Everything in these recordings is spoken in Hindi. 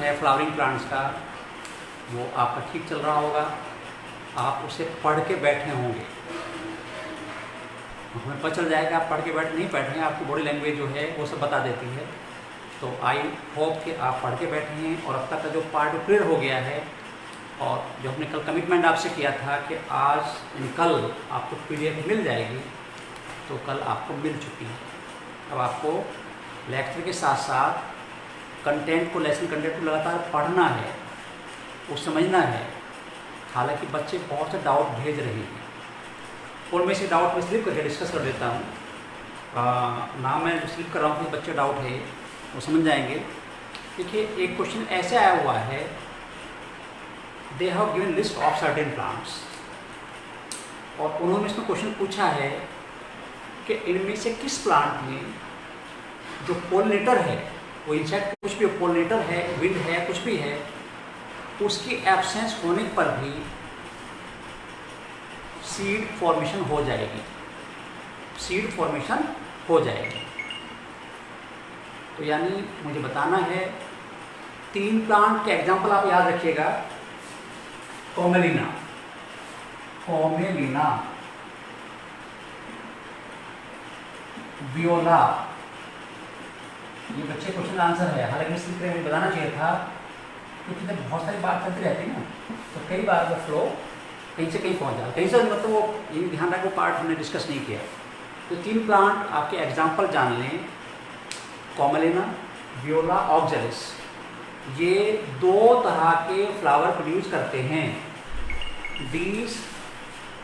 है फ्लावरिंग प्लांट्स का वो आपका ठीक चल रहा होगा, आप उसे पढ़ के बैठे होंगे, हमें पता चल जाएगा आप पढ़ के नहीं बैठे हैं, आपकी बॉडी लैंग्वेज जो है वो सब बता देती है। तो आई होप कि आप पढ़ के बैठे हैं और अब तक का जो पार्ट क्लियर हो गया है, और जो हमने कल कमिटमेंट आपसे किया था कि आज कल आपको PDF मिल जाएगी, तो कल आपको मिल चुकी है। अब आपको लेक्चर के साथ साथ कंटेंट को, लेसन कंटेंट को लगातार पढ़ना है, वो समझना है। हालांकि बच्चे बहुत से डाउट भेज रहे हैं और मैं इसे डाउट में स्लिप करके डिस्कस कर देता हूँ। नाम मैं स्लिप कर रहा हूँ कि बच्चे डाउट है वो समझ जाएंगे। देखिए, एक क्वेश्चन ऐसे आया हुआ है, they have given list of certain plants, और उन्होंने इसमें क्वेश्चन पूछा है कि इनमें से किस प्लांट में जो पोलिनेटर है, वो इंसेक्ट कुछ भी पोलिनेटर है, विंड है, कुछ भी है, उसकी एब्सेंस होने पर भी सीड फॉर्मेशन हो जाएगी, सीड फॉर्मेशन हो जाएगी। तो यानी मुझे बताना है 3 प्लांट के एग्जांपल आप याद रखिएगा। कॉमेलिना, कॉमेलिना, वियोला, ये बच्चे क्वेश्चन आंसर है। हालांकि इस तरीके में बताना चाहिए था, क्योंकि जब बहुत सारी बात चलती रहती है ना, तो कई बार वो फ्लो कहीं से कहीं पहुंच जाता है, कहीं से मतलब वो ये ध्यान रखो पार्ट हमने डिस्कस नहीं किया। तो 3 प्लांट आपके एग्जांपल जान लें, कॉमेलिना, वियोला, ऑक्जेलिस। ये 2 तरह के फ्लावर प्रोड्यूस करते हैं। दीज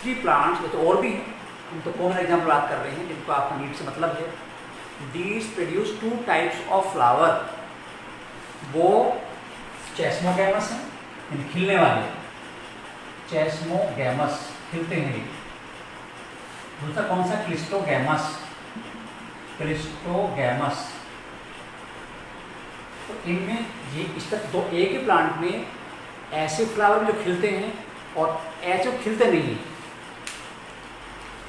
3 प्लांट्स, ये तो और भी हैं, हम तो कॉमन एग्जाम्पल बात कर रहे हैं जिनको आपका नीड से मतलब है। These produce 2 types of flower, वो चेस्मोगैमस हैं, खिलने वाले चेस्मोगैमस, खिलते हैं। दूसरा कौन सा? Cleistogamous, cleistogamous. तो इनमें ये इस तक 2 एक ही प्लांट में ऐसे फ्लावर जो खिलते हैं और ऐसे खिलते नहीं हैं।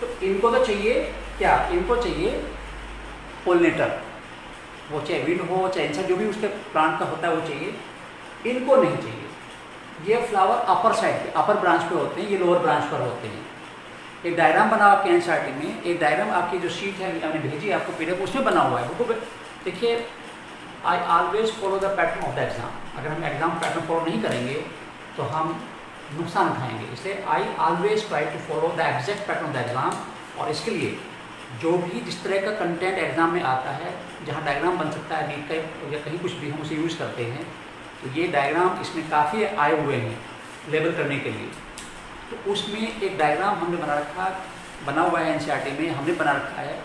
तो इनको तो चाहिए क्या? इनको चाहिए पोलिनेटर, वो चाहे विंड हो चाहे इंसेक्ट जो भी उसके प्लांट का होता है वो चाहिए, इनको नहीं चाहिए। ये फ्लावर अपर साइड पे, अपर ब्रांच पे होते हैं, ये लोअर ब्रांच पर होते हैं। एक डायग्राम बना आपके एनसीईआरटी में, एक डायग्राम आपकी जो शीट है मैंने भेजी आपको PDF, उसमें बना हुआ है। वो देखिए, I always follow the pattern of the exam. अगर हम एग्जाम पैटर्न फॉलो नहीं करेंगे तो हम नुकसान उठाएंगे, इसलिए I always try to follow the exact pattern of the exam. और इसके लिए जो भी जिस तरह का कंटेंट एग्जाम में आता है, जहाँ डायग्राम बन सकता है नीट का या कहीं कुछ भी, हम उसे यूज़ करते हैं। तो ये डायग्राम इसमें काफ़ी आए हुए हैं लेबल करने के लिए। तो उसमें एक डायग्राम हमने बना हुआ है एनसीईआरटी में, हमने बना रखा है,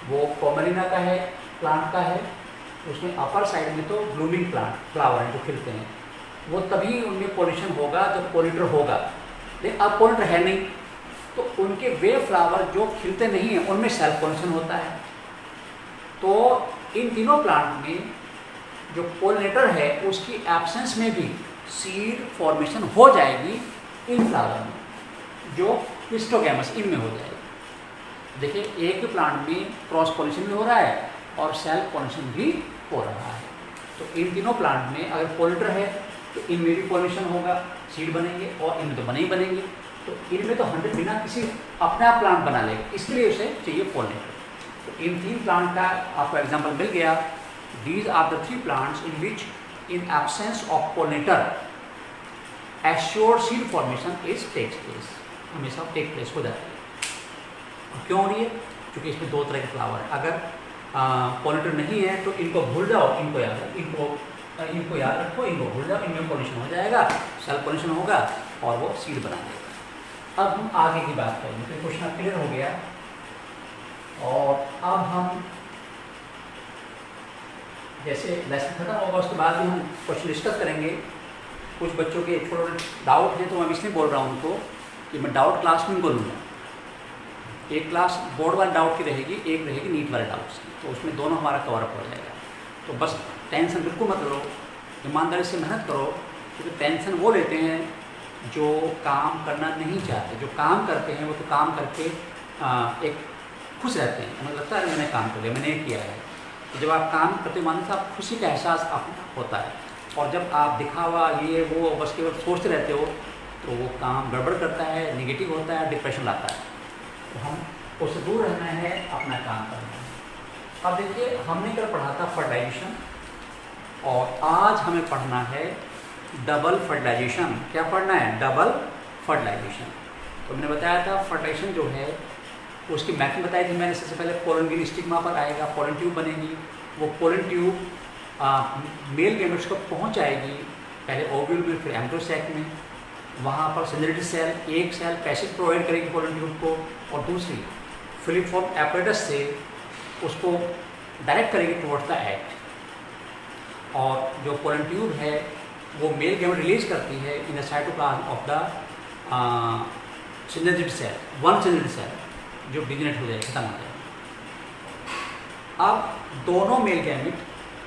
वो कॉमेलिना का है, प्लांट का है। उसमें अपर साइड में तो ब्लूमिंग प्लांट, फ्लावर हैं जो खिलते हैं, वो तभी उनमें पोलिनेशन होगा जब पोलिनेटर होगा। लेकिन अब पोलिनेटर है नहीं, तो उनके वे फ्लावर जो खिलते नहीं हैं उनमें सेल्फ पोलिनेशन होता है। तो इन तीनों प्लांट में जो पोलिनेटर है उसकी एब्सेंस में भी सीड फॉर्मेशन हो जाएगी इन फ्लावर में, जो क्लिस्टोगैमस इनमें हो जाएगी। देखिए, एक ही प्लांट में क्रॉस पोलिनेशन भी हो रहा है और सेल्फ पोलिनेशन भी हो रहा है। तो इन तीनों प्लांट में अगर पोलिनेटर है तो इनमें भी पोलिनेशन होगा, सीड बनेंगे, और इनमें तो बने ही बनेंगे। तो इनमें तो 100 बिना किसी अपने आप प्लांट बना लेगा, इसलिए उसे चाहिए पोलिनेटर। तो इन 3 प्लांट का आपको एग्जाम्पल मिल गया। These are the 3 plants in which in absence of pollinator assured seed formation is takes place, हमेशा टेक प्लेस हो जाती है। क्यों हो रही है? क्योंकि इसमें 2 तरह के फ्लावर है। अगर पोलिनेटर नहीं है तो इनको भूल जाओ, इनको याद रखो, इनको भूल जाओ, इनमें पोलिनेशन हो जाएगा, सेल्फ पोलिनेशन होगा और वो सीड बना देगा। अब हम आगे की बात करेंगे। तो क्वेश्चन क्लियर हो गया, और अब हम जैसे लेसन खत्म होगा उसके बाद भी हम क्वेश्चन डिस्कस करेंगे। कुछ बच्चों के थोड़े डाउट हैं, तो मैं इसलिए बोल रहा हूँ उनको कि मैं डाउट क्लास में उनको लूँगा। एक क्लास बोर्ड वाले डाउट की रहेगी, एक रहेगी नीट वाले डाउट्स की, तो उसमें दोनों हमारा कवर अप हो जाएगा। तो बस टेंशन बिल्कुल मत लो, ईमानदारी से मेहनत करो, क्योंकि टेंशन वो लेते हैं जो काम करना नहीं चाहते। जो काम करते हैं वो तो काम करके एक खुश रहते हैं, उन्हें लगता है मैंने काम कर लिया, मैंने ये किया है। तो जब आप काम करते मानते हैं आप खुशी का एहसास आपको होता है। और जब आप दिखावा ये वो बस केवल सोचते रहते हो तो वो काम गड़बड़ करता है, निगेटिव होता है, डिप्रेशन लाता है। तो हम उससे दूर रहना है, अपना काम करना है। अब देखिए हमने कल पढ़ा था फर्टिलाइजेशन और आज हमें पढ़ना है डबल फर्टिलाइजेशन। क्या पढ़ना है? Double fertilisation. तो मैंने बताया था फर्टिलाइजेशन जो है उसकी मैथड बताई थी मैंने। सबसे पहले पोलन ग्रीन स्टिग्मा पर आएगा, पोलन ट्यूब बनेगी, वो पोलन ट्यूब मेल गैमेट्स को पहुंचाएगी पहले ओव्यूल में, फिर एम्ब्रियो सैक में। वहाँ पर सिंजेरिटी सेल एक सेल पैसेज प्रोवाइड करेगी पोलन ट्यूब को, और दूसरी फिलिपफॉर्म एपरेटस से उसको डायरेक्ट करेगी टुवर्ड्स द एग। और जो पोलन ट्यूब है वो मेल गैमेट रिलीज करती है in the cytoplasm of the synergid cell, one synergid cell जो डिजनरेट हो जाए, खत्म हो जाए। अब दोनों मेल गैमेट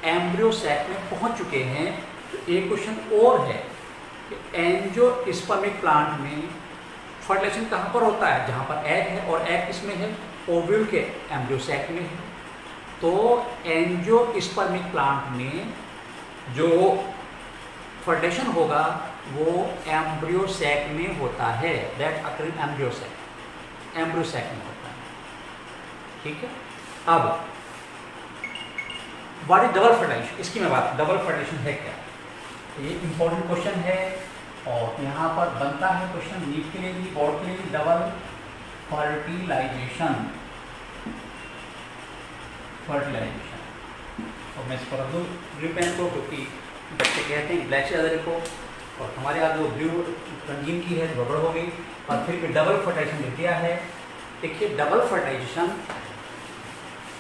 एम्ब्रियो सैक में पहुंच चुके हैं। तो एक क्वेश्चन और है कि एंजियोस्पर्मिक प्लांट में फर्टिलाइजेशन कहाँ पर होता है? जहाँ पर एग है, और एग किसमें है? ओव्यूल के एम्ब्रियो सैक में है। तो एंजियोस्पर्मिक प्लांट में जो फर्टिलाइजेशन होगा वो एम्ब्रियो सैक में होता है, that occur in embryo sac, embryo sac में होता है। ठीक है। अब व्हाट इज डबल फर्टिलाइजेशन, इसकी मैं बात, डबल फर्टिलाइजेशन है क्या? ये इंपॉर्टेंट क्वेश्चन है और यहाँ पर बनता है क्वेश्चन नीट के लिए भी, बोर्ड के लिए भी। Double fertilization, fertilization. और मैं इसको रख दूँ ब्लू पेन को, क्योंकि बच्चे कहते हैं ब्लैक से ज़्यादा लिखो, और हमारे यहाँ जो ब्लू रंगीन की है गड़बड़ हो गई, और फिर भी डबल फर्टिलाइजेशन लिख दिया है। देखिए double fertilization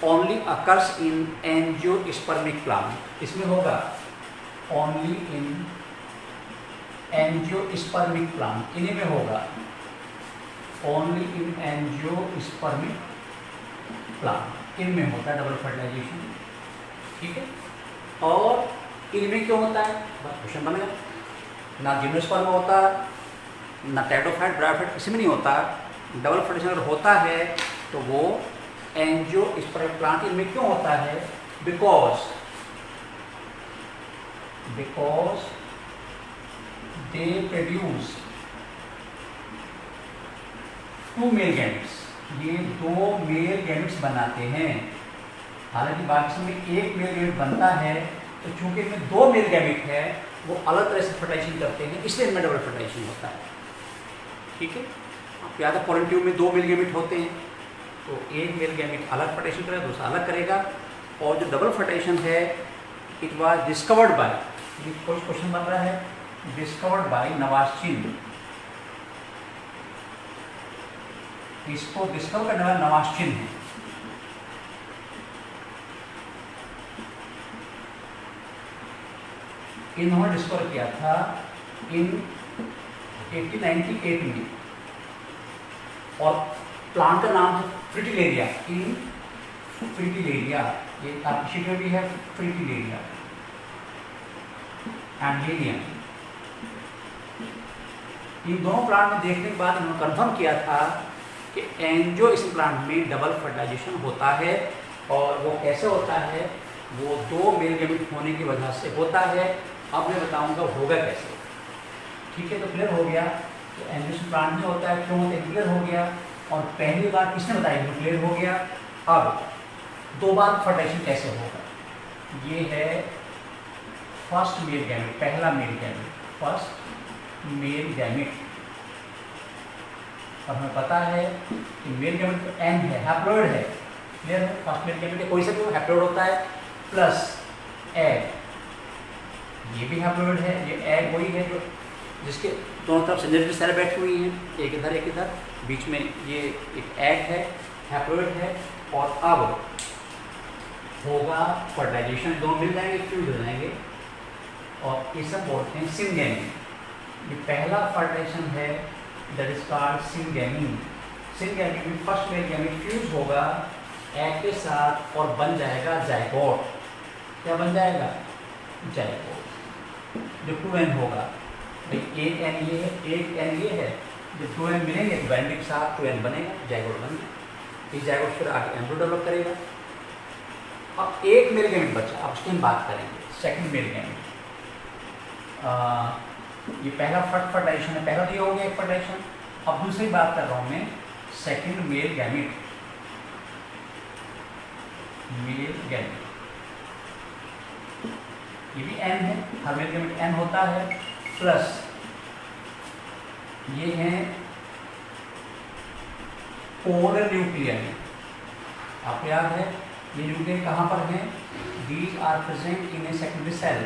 only occurs in angiospermic plant, इसमें होगा ओनली इन एंजियोस्पर्मिक प्लांट, इन्हीं में होगा ओनली इन एंजियोस्पर्मिक प्लांट, इनमें होता है डबल फर्टिलाइजेशन। ठीक है। और इनमें क्यों होता है? बस क्वेश्चन बन गया। ना जिम्नोस्पर्म होता, ना टेट्रोफाइट, ब्रायोफाइट, किसी में नहीं होता। डबल फर्टिलाइजेशन अगर होता है तो वो एंजियोस्पर्मिक प्लांट, इनमें क्यों होता है? Because they produce two male gametes, ये दो मेल गैमेट्स बनाते हैं। हालांकि बाकी में एक मेल गैमेट बनता है, तो चूंकि इनमें दो मेल गैमेट है वो अलग तरह से फर्टिलाइजेशन करते हैं, इसलिए इनमें डबल फर्टिलाइजेशन होता है। ठीक है। आपको याद है पोलन ट्यूब में दो मेल गैमेट होते हैं, तो एक मेल गैमेट अलग फर्टिलाइजेशन करेगा, दूसरा अलग करेगा। और जो डबल फर्टिलाइजेशन है इट वाज डिस्कवर्ड बाय, ये कोई क्वेश्चन बन रहा है, डिस्कवर्ड बाय नवास्चिन। इसको डिस्कवर करने वाला नवास्चिन है। इन्होंने डिस्कवर किया था इन 1898 में, और प्लांट का नाम है फ्रिटिलेरिया, इन फ्रिटिलेरिया, ये आपकी शीट में भी है, फ्रिटिलेरिया एंडलिनियम। इन दोनों प्लांट में देखने के बाद इन्होंने कंफर्म किया था कि एंजियोस्पर्मिक प्लांट में डबल फर्टिलाइजेशन होता है। और वो कैसे होता है? वो दो मेल गैमेट होने की वजह से होता है। अब मैं बताऊंगा होगा कैसे। ठीक है। तो क्लियर हो गया तो एंजियोस्पर्मिक प्लांट में होता है, क्यों होता है, क्लियर हो गया। और पहली बार किसने बताई? तो क्लियर हो गया। अब दो बार फर्टिलाइजेशन कैसे होगा? ये है फर्स्ट मेल गैमेट, पहला male gamete, first male gamete. और हमें पता है कि मेल गैमेट तो एन है, हैप्लॉइड है। क्लियर है। फर्स्ट मेल गैमेट कोई सा भी हैप्लॉइड होता है, प्लस एग, ये भी हैप्लॉइड है। ये एग वही है जो जिसके दोनों तरफ सिंजेरिटी सेल बैठी हुई हैं, एक इधर एक इधर, बीच में ये एक एग है, हैप्लॉइड है। और अब होगा फर्टिलाइजेशन, दोनों मिल जाएंगे, फ्यूज हो जाएंगे, और ये सब बोलते हैं सिंगेमी। ये पहला फर्टिलाइजेशन है, that is called syngamy. Syngamy में फर्स्ट मेल गैमेट फ्यूज होगा एग के साथ और बन जाएगा जाइगोट। क्या बन जाएगा? जाइगोट, जो 2n होगा। एक एन ये है, एक एन ये है, जब 2n मिलेंगे तो बैंडिंग के साथ 2n बनेगा, जाइगोट बन गया। इस जाइगोट फिर आगे एम्ब्रियो डेवलप करेगा। अब एक मेल गैमेट बचा, अब उसकी हम बात करेंगे, सेकंड मेल गैमेट। ये पहला फर्टिलाइजेशन है, पहला तो ये हो गया एक फर्टिलाइजेशन। अब दूसरी बात कर रहा हूँ मैं, second male gamete, male gamete, ये भी एन है, हर मेल गैमेट एन होता है, प्लस ये है पोलर न्यूक्लियर। आपको याद है ये न्यूक्लियर कहाँ पर है, these are present in a secondary cell.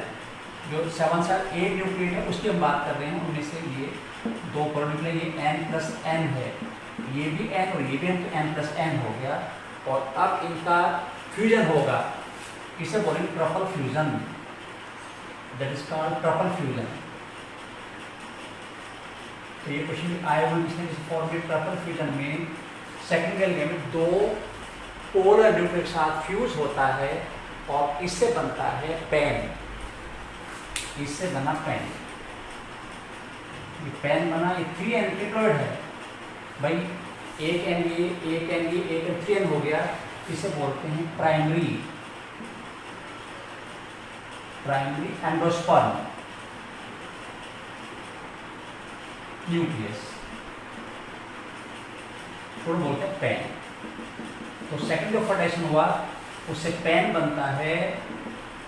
जो 7 सेल ए न्यूक्लियर है उसकी हम बात कर रहे हैं, उनमें से ये दो पोलर न्यूक्लियर, ये एन प्लस एन है, ये भी एन और ये भी एन, तो एन प्लस एन हो गया। और अब इनका फ्यूजन होगा, इसे बोलेंगे triple fusion, that is called triple fusion. तो ये क्वेश्चन आया हुआ किसने, जिस फॉर्म में ट्रिपल फ्यूजन में सेकंड गैमेट दो पोलर न्यूक्लियर के साथ फ्यूज होता है और इससे बनता है पेन, इससे बना पेन। ये पेन बना, ये 3n टेट्राइड है भाई, एक एन ये, एक एन ये, एक एन 3n हो गया, इसे बोलते हैं प्राइमरी एंडोस्पर्म न्यूक्लियस, तो बोलते हैं पेन। तो सेकंड जो फर्टिलाइजेशन हुआ उससे पेन बनता है,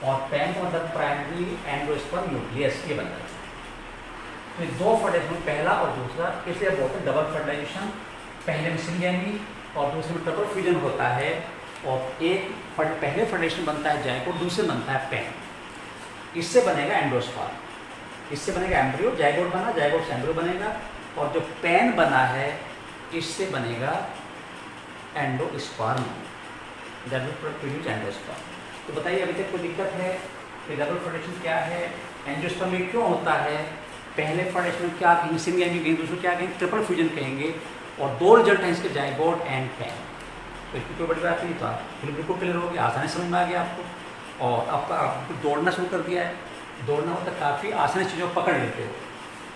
और पेन का मतलब प्राइमरी एंडोस्पर्म न्यूक्लियस, ये बनता है। तो दो फर्टिलाइजेशन, पहला और दूसरा, इसलिए बोलते हैं डबल फर्टिलाइजेशन। पहले में सिंगेमी और दूसरे में ट्रिपल फ्यूजन होता है, और एक पहले फर्टिलाइजेशन बनता है जाइगोट, दूसरे बनता है पेन, इससे बनेगा एंडोस्पर्म, इससे बनेगा एम्ब्रियो, जाइगोट बना, जाइगोट से एम्ब्रियो बनेगा, और जो पेन बना है इससे बनेगा endosperm, that will produce endosperm. तो बताइए अभी तक कोई दिक्कत है कि डबल फर्टिलाइजेशन क्या है, एंजियोस्पर्म में क्यों होता है, पहले फर्टिलाइजेशन में क्या कहेंगे, सिंगेमी कहेंगे, दूसरे क्या कहेंगे, ट्रिपल फ्यूजन कहेंगे, और दो रिजल्ट हैं इसके, जाइगोट एंड पेन। तो इसकी कोई बड़ी बात नहीं, तो आप बिल्कुल क्लियर हो गया, आसानी समझ में आ गया आपको। और आपका दौड़ना शुरू कर दिया है, दौड़ना होता है काफ़ी आसानी चीज़ों को पकड़ लेते हो,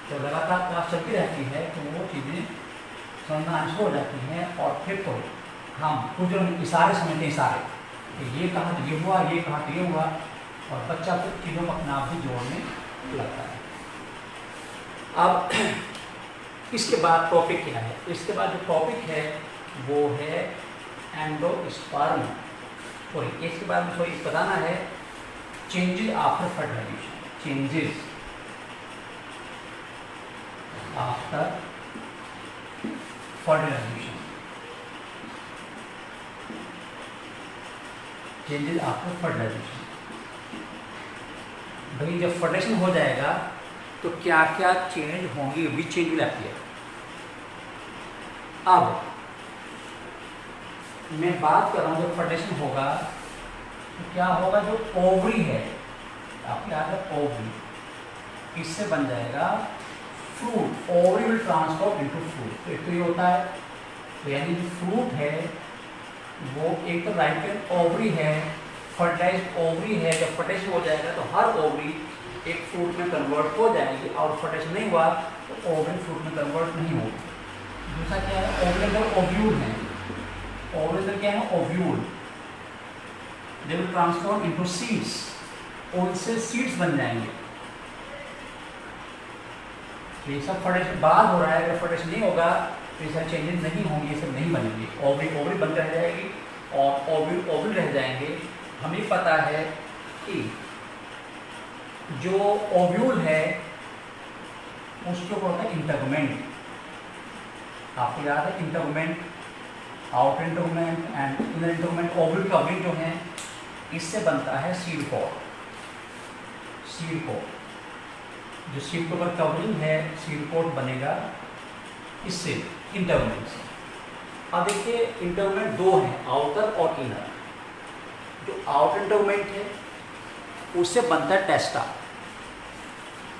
तो लगातार क्लास चलती रहती है तो वो चीज़ें समझना आंसर हो जाती हैं, और फिर तो हम कुछ जो इशारे समझते हैं, इशारे कि ये कहा तो ये हुआ, ये कहा तो ये हुआ, और बच्चा कुछ चीज़ों को अपना आप भी जोड़ने लगता है। अब इसके बाद टॉपिक क्या है, इसके बाद जो टॉपिक है वो है एंडोस्पर्म, और इसके बाद मुझे बताना है changes after fertilization, changes after fertilization, changes after fertilization. भाई जब फर्टिलाइजेशन हो जाएगा तो क्या क्या चेंज होंगी, विच चेंज विल अपीयर। अब मैं बात कर रहा हूँ जब फर्टिलाइजेशन होगा तो क्या होगा, जो ओवरी है, आपको याद है ओवरी, इससे बन जाएगा fruit, ovary will transform into fruit. तो एक तो ये होता है, तो यानी जो फ्रूट है वो एक तो राइट हैंड ओवरी है, फर्टिलाइज्ड ओवरी है, जब फर्टिलाइजेशन हो जाएगा तो हर ओवरी एक फ्रूट में कन्वर्ट हो जाएगी, और फर्टिलाइजेशन नहीं हुआ तो ओवरी फ्रूट में कन्वर्ट नहीं होगी। दूसरा क्या है, ओवरी अंदर ओव्यूल है, ओवरी अंदर क्या है, ovule, they will transform into seeds, उनसे सीड्स बन जाएंगे। ये सब फर्टिलाइजेशन बाद हो रहा है, अगर फर्टिलाइजेशन नहीं होगा तो ये सब चेंजेस नहीं होंगे, ये सब नहीं बनेंगे, ओवरी ओवरी बंद रह जाएगी और ओव्यूल ओव्यूल रह जाएंगे। हमें पता है कि जो ओव्यूल है उसके ऊपर होता है इंटरगमेंट, आपको याद है इंटरगमेंट, आउटर इंटरगमेंट एंड इनर इंटरगमेंट, ओव्यूल का विंग जो है इससे बनता है सीड कोट, सीड कोट, जो सीड कोट पर कवरिंग है सीड कोट बनेगा इससे, इंटरगमेंट से। अब देखिए इंटरगमेंट दो हैं, आउटर और इनर। जो आउटर इंटरगमेंट है उससे बनता है टेस्टा,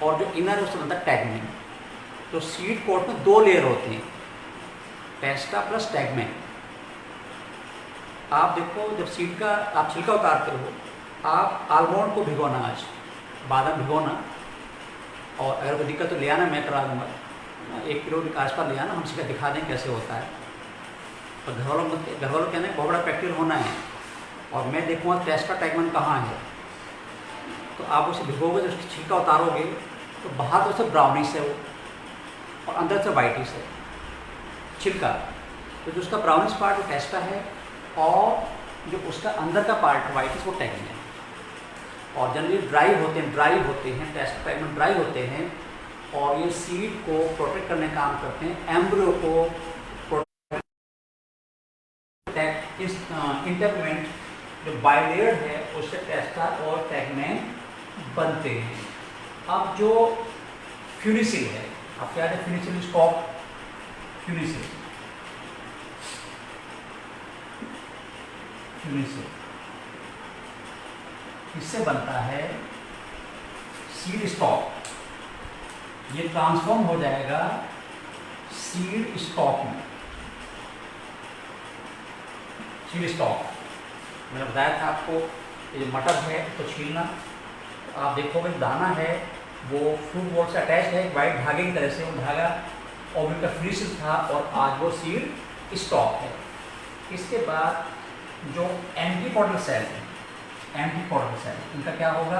और जो इनर है उससे बनता है टैगमेंट। तो सीड कोट में दो लेयर होती हैं, टेस्टा प्लस टैगमेंट। आप देखो जब सीड का आप छिलका उतारते हो, आप आलमंड को भिगोना, आज बादाम भिगोना, और अगर कोई दिक्कत तो ले आना, मैं करा दूँगा, 1 किलो के आसपास ले आना, हम सीधा दिखा दें कैसे होता है। और घर वालों कहना है बहुत बड़ा प्रैक्टिकल होना है, और मैं देखूँगा टेस्टा टैगमेंट कहाँ है, तो आप उसे भिगोगे, जब छिलका उतारोगे तो बाहर तो से ब्राउनिश है वो और अंदर से वाइटिश है छिलका। तो जो उसका ब्राउनिश पार्ट वो टेस्टा है और जो उसका अंदर का पार्ट वाइटिश वो टैगिन है। और जनरली ड्राई होते हैं टेस्ट टाइप में ड्राई होते हैं और ये सीड को प्रोटेक्ट करने का काम करते हैं, एम्ब्रियो को प्रोटेक्ट इस इंटरमेंट जो बाइलेयर है उससे टेस्टा और टैगमेन बनते हैं। अब जो फ्यूनिसिल है, अब क्या है फ्यूनिसिल स्टॉक, फ्यूनिसिल इससे बनता है सीड स्टॉक। ये ट्रांसफॉर्म हो जाएगा सीड स्टॉक में। सीड स्टॉक मैंने बताया था आपको, ये मटर है तो छीलना, तो आप देखोगे दाना है वो फ्रूट बॉल से अटैच है वाइट धागे की तरह से, वो धागा और उनका फ्रीसिल था और आज वो सीड स्टॉक है। इसके बाद जो एंटीपोडल सेल है, एंटीपोडल सेल इनका क्या होगा,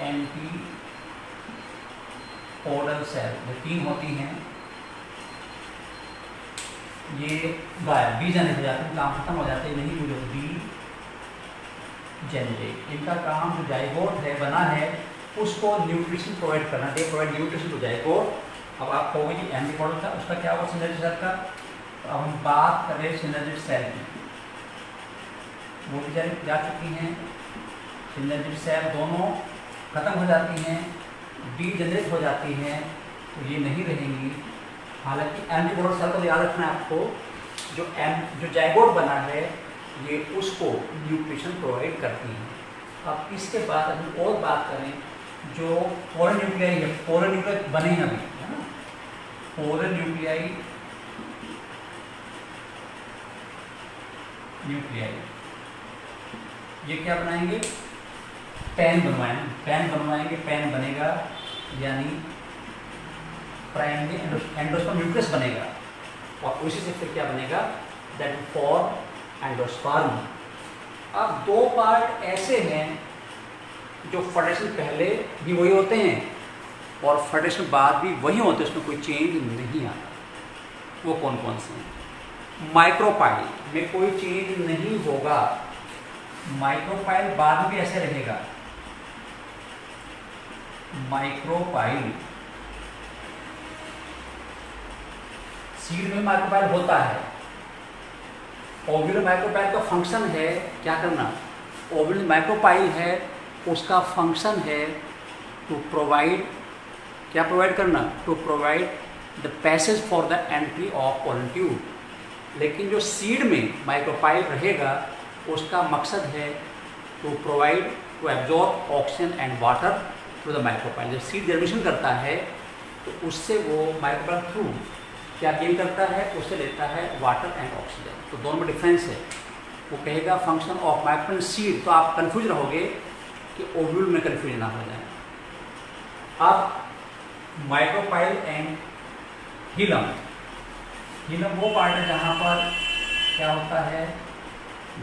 एंटीपोडल सेल जो 3 होती हैं ये गायब, बी जनरेट हो जाते हैं, काम खत्म हो जाते हैं, नहीं मुझे बी जनरेट। इनका काम जो जाइगोट है बना है उसको न्यूट्रिशन प्रोवाइड करना, they provide nutrition to zygote. अब आप कहोगे कि एंटीपोडल था उसका क्या होगा सिनर्जिड सेल का, तो अब हम बात कर रहे हैं सिनर्जिड सेल की, वो भी जा चुकी हैं, सिनर्जिड सेल दोनों खत्म हो जाती हैं, बी जनरेट हो जाती हैं, तो ये नहीं रहेंगी। हालांकि एंटीपोडल सेल को याद रखना है आपको, जो जाइगोट बना है ये उसको न्यूट्रिशन प्रोवाइड करती हैं। अब इसके बाद हम और बात करें जो पोलर न्यूक्लियाई है, पोलर न्यूक्लियाई बने हैं अभी, है ना, पोलर न्यूक्लियाई ये क्या बनाएंगे, पेन बनवाएंगे, पेन बनेगा यानी प्राइमरी एंडोस्पर्म न्यूक्लियस बनेगा और उसी से फिर क्या बनेगा, दैट फॉर एंडोस्पर्म। अब 2 पार्ट ऐसे हैं जो फर्टिलाइजेशन पहले भी वही होते हैं और फर्टिलाइजेशन बाद भी वही होते हैं, उसमें कोई चेंज नहीं आता। वो कौन कौन से हैं, माइक्रोपाइल में कोई चेंज नहीं होगा, माइक्रोपाइल बाद में भी ऐसे रहेगा। माइक्रोपाइल सीड में माइक्रोपाइल होता है। ओव्यूलर माइक्रोपाइल का फंक्शन है क्या करना, ओव्यूलर माइक्रोपाइल है उसका फंक्शन है टू प्रोवाइड, क्या प्रोवाइड करना, to provide the passage for the entry of pollen tube. लेकिन जो सीड में माइक्रोपाइल रहेगा उसका मकसद है to provide, to absorb oxygen and water through the micropyle. जब सीड जर्मिनेशन करता है तो उससे वो माइक्रोपाइल थ्रू क्या गेन करता है, उससे लेता है वाटर एंड ऑक्सीजन। तो दोनों में डिफरेंस है। वो कहेगा फंक्शन ऑफ माइक्रोपाइल सीड, तो आप कंफ्यूज रहोगे कि ओव्यूल में कंफ्यूज ना हो जाए। अब माइक्रोपाइल एंड हिलम, हिलम वो पार्ट है जहाँ पर क्या होता है,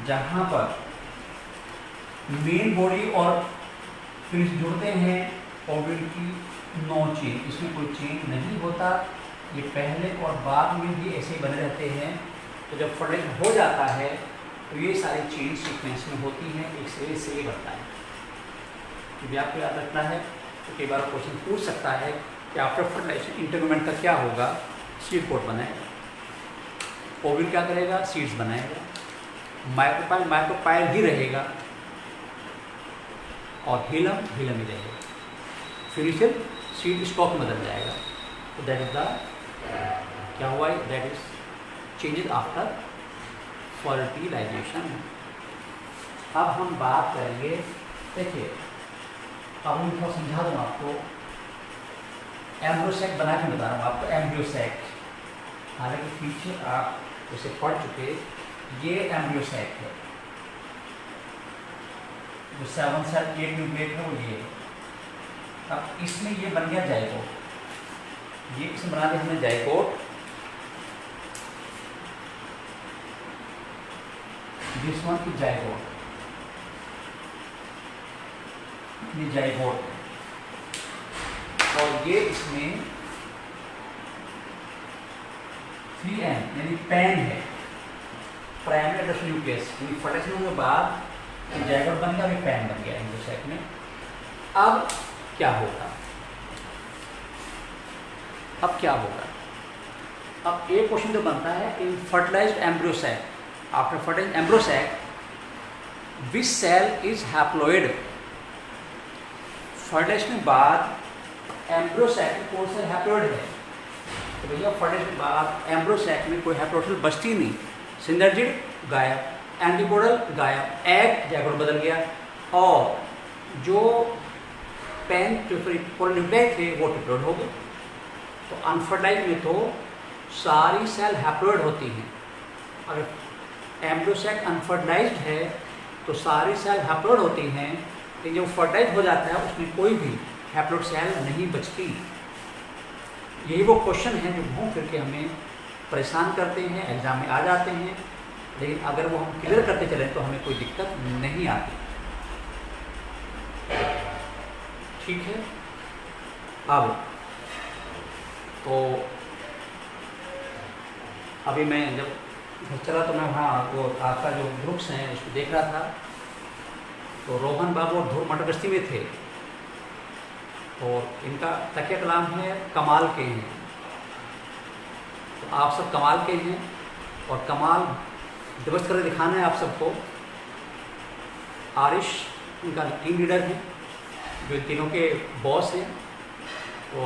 जहाँ पर मेन बॉडी और फिनिश जुड़ते हैं ओव्यूल की, नो चेंज, इसमें कोई चेंज नहीं होता। ये पहले और बाद में भी ऐसे ही बने रहते हैं। तो जब फर्टिलाइजेशन हो जाता है तो ये सारी चेंज सीक्वेंस में होती हैं, एक से ही बढ़ता है। तो भी आपको याद रखना है। तो कई बार क्वेश्चन पूछ सकता है कि आफ्टर फर्टिलाइजेशन इंटरमेंट का क्या होगा, सीड कोट बनाएगा, ओव्यूल क्या करेगा, सीड्स बनाएगा, माइक्रोपाइल ही रहेगा और हिलम ही रहेगा, फिनिशियल सीड स्टॉक में बदल जाएगा। तो दैट इज द क्या हुआ, that is changes after fertilization. अब हम बात करेंगे, देखिए अब मैं थोड़ा समझा दूँ आपको, एम्ब्रियो सैक बना के बता रहा हूँ आपको, एम्ब्रियो सैक, हालांकि पीछे आप उसे पढ़ चुके, ये एम्ब्रियो सैक है, जो 7 सेल 8 न्यूक्लिएट है वो ये है। अब इसमें ये बन गया जाइगोट, ये इसमें बना दिया हमने zygote, this one is zygote, ये जाइगोट है। और ये इसमें 3N यानी पैन है, प्राइमरी एंडोस्पर्म न्यूक्लियस, यानी फर्टिलाइजेशन होने के बाद जाइगोट बन गया, अभी पैन बन गया एंडोसैक में। अब क्या होगा? अब क्या होगा? अब एक क्वेश्चन जो बनता है, in fertilized embryo sac, after fertilized embryo sac which cell is haploid? Fertilization के बाद एम्ब्रियो सैक में कौन सा हैप्लॉइड है? तो भैया फर्टिलाइजेशन के बाद एम्ब्रियो सैक में कोई हैप्लॉइड सेल बचती नहीं, सिंदर्जिड गायब, एंटीपोडल गायब, एग जाइगोट बदल गया, और जो पैन जो न्यूक्लियाई थे वो डिप्लॉइड हो गए। तो अनफर्टिलाइज में तो सारी सेल हैप्लॉइड होती हैं। अगर एम्ब्रियो सैक अनफर्टिलाइज्ड है तो सारी सेल हैप्लॉइड होती हैं, लेकिन जब फर्टिलाइज हो जाता है उसमें कोई भी हैप्लॉइड सेल नहीं बचती। यही वो क्वेश्चन हैं जो घूम फिर के हमें परेशान करते हैं, एग्जाम में आ जाते हैं, लेकिन अगर वो हम क्लियर करते चलें तो हमें कोई दिक्कत नहीं आती। ठीक है। अब तो अभी मैं जब घर चला तो मैं वहाँ वो आपका जो ग्रुप्स हैं उसको देख रहा था, तो रोहन बाबू और ध्रुव मटर गश्ती में थे, और इनका तकिया कलाम है कमाल के हैं। तो आप सब कमाल के हैं, और कमाल दिवस करके दिखाना है आप सबको। आरिश इनका टीम लीडर है, जो तीनों के बॉस हैं। तो